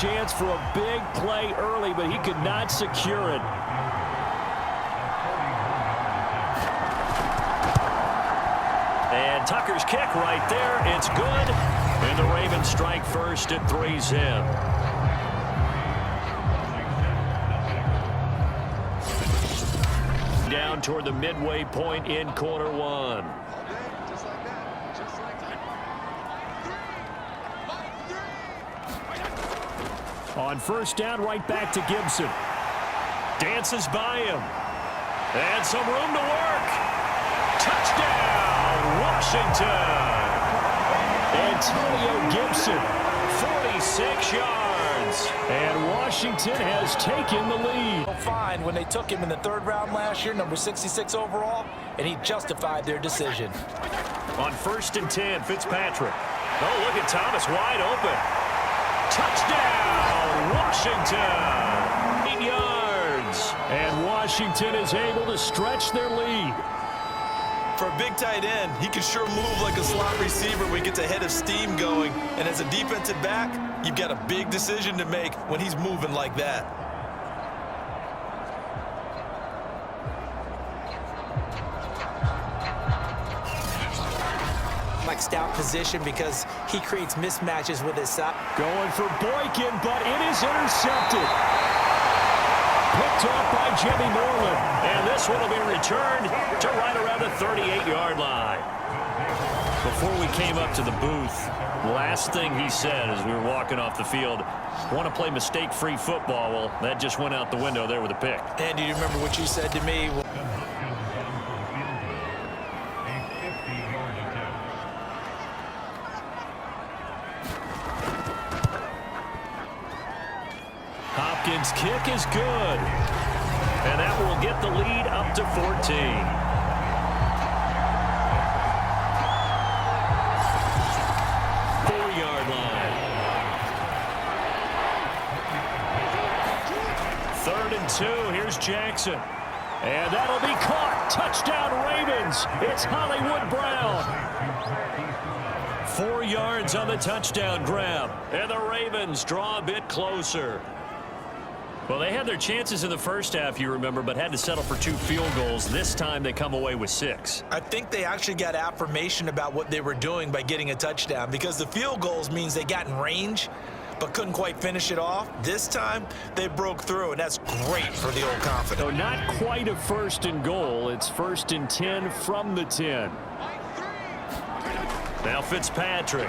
chance for a big play early, but he could not secure it. And Tucker's kick right there. It's good. And the Ravens strike first at 3-zip. Down toward the midway point in quarter one. On first down, right back to Gibson. Dances by him. And some room to work. Touchdown, Washington. Antonio Gibson, 46 yards. And Washington has taken the lead. Fine when they took him in the third round last year, number 66 overall, and he justified their decision. On first and 10, Fitzpatrick. Oh, look at Thomas wide open. Touchdown, Washington. 8 yards. And Washington is able to stretch their lead. For a big tight end, he can sure move like a slot receiver when he gets a head of steam going. And as a defensive back, you've got a big decision to make when he's moving like that. Like stout position because he creates mismatches with his side. Going for Boykin, but it is intercepted. Picked off by Jimmy Moreland. And this one will be returned to right around the 38-yard line. Before we came up to the booth, last thing he said as we were walking off the field, want to play mistake-free football. Well, that just went out the window there with a pick. And do you remember what you said to me? Hopkins' kick is good. And that will get the lead up to 14. Third and 2. Here's Jackson. And that'll be caught. Touchdown, Ravens. It's Hollywood Brown. 4 yards on the touchdown grab. And the Ravens draw a bit closer. Well, they had their chances in the first half, you remember, but had to settle for 2 field goals. This time they come away with 6. I think they actually got affirmation about what they were doing by getting a touchdown, because the field goals means they got in range but couldn't quite finish it off. This time they broke through, and that's great for the old confidence. So not quite a first and goal. It's first and 10 from the 10. Now Fitzpatrick.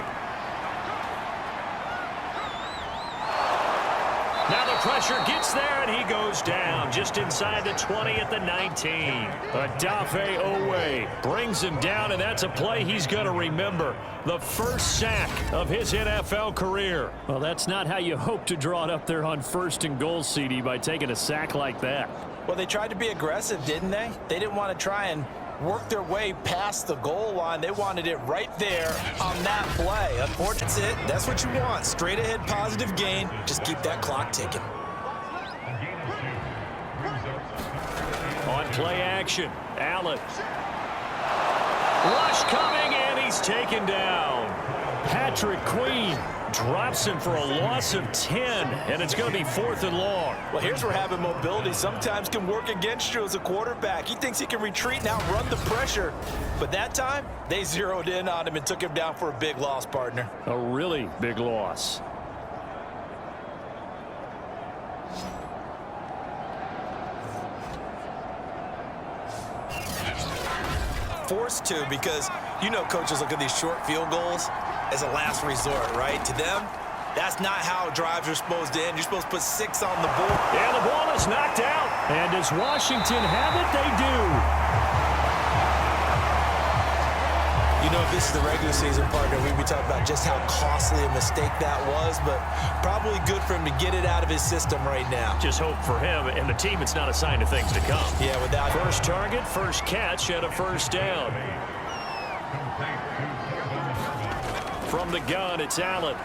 Now the pressure gets there, and he goes down just inside the 20 at the 19. Odafe Owe brings him down, and that's a play he's going to remember. The first sack of his NFL career. Well, that's not how you hope to draw it up there on first and goal, CD, by taking a sack like that. Well, they tried to be aggressive, didn't they? They didn't want to try and work their way past the goal line. They wanted it right there on that play. Unfortunately, that's it. That's what you want. Straight ahead positive gain. Just keep that clock ticking. On play action, Allen. Rush coming, and he's taken down. Patrick Queen drops him for a loss of 10, and it's going to be 4th and long. Well, here's where having mobility sometimes can work against you as a quarterback. He thinks he can retreat and outrun the pressure. But that time, they zeroed in on him and took him down for a big loss, partner. A really big loss. Forced to, because you know coaches look at these short field goals as a last resort, right? To them, that's not how drives are supposed to end. You're supposed to put 6 on the board. And the ball is knocked out. And does Washington have it? They do. You know, if this is the regular season, partner, we'd be talking about just how costly a mistake that was, but probably good for him to get it out of his system right now. Just hope for him and the team it's not a sign of things to come. Yeah, without first target, first catch, and a first down. From the gun, it's Allen.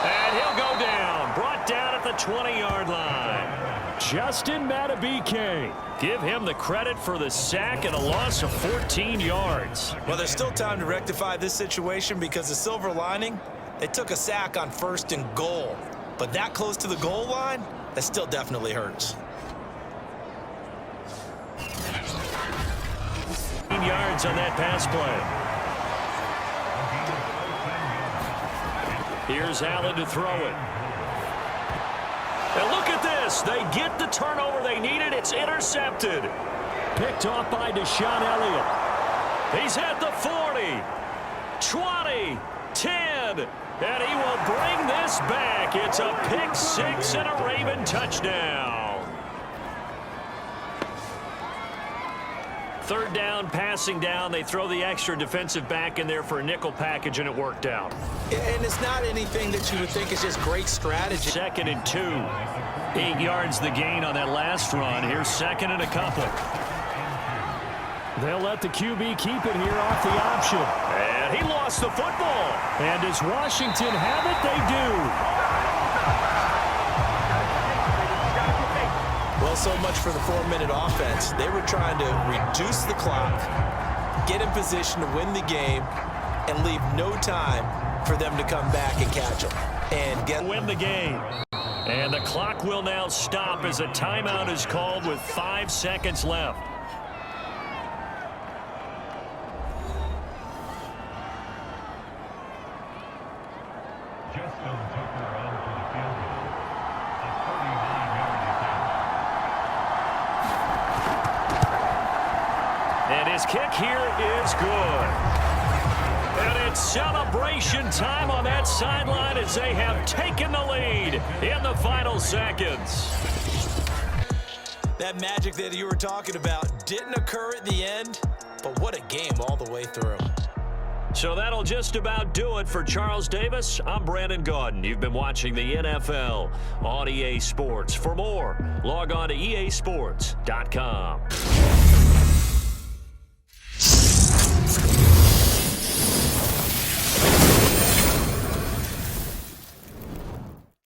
And he'll go down. Brought down at the 20-yard line. Justin Madubuike. Give him the credit for the sack and a loss of 14 yards. Well, there's still time to rectify this situation because the silver lining, they took a sack on 1st and goal. But that close to the goal line, that still definitely hurts. 15 yards on that pass play. Here's Allen to throw it. And look at this. They get the turnover they needed. It's intercepted. Picked off by Deshaun Elliott. He's at the 40, 20, 10, and he will bring this back. It's a pick six and a Raven touchdown. 3rd down, passing down. They throw the extra defensive back in there for a nickel package, and it worked out. And it's not anything that you would think is just great strategy. 2nd and 2. 8 yards the gain on that last run. Here's 2nd and a couple. They'll let the QB keep it here off the option. And he lost the football. And does Washington have it? They do. Well, so much for the 4-minute offense. They were trying to reduce the clock, get in position to win the game, and leave no time for them to come back and catch them. And win the game. And the clock will now stop as a timeout is called with 5 seconds left. And his kick here is good. And it's celebration time on that sideline as they have taken the lead in the final seconds. that magic that you were talking about didn't occur at the end, but what a game all the way through. So that'll just about do it for Charles Davis. I'm Brandon Gaudin. You've been watching the NFL on EA Sports. For more, log on to easports.com.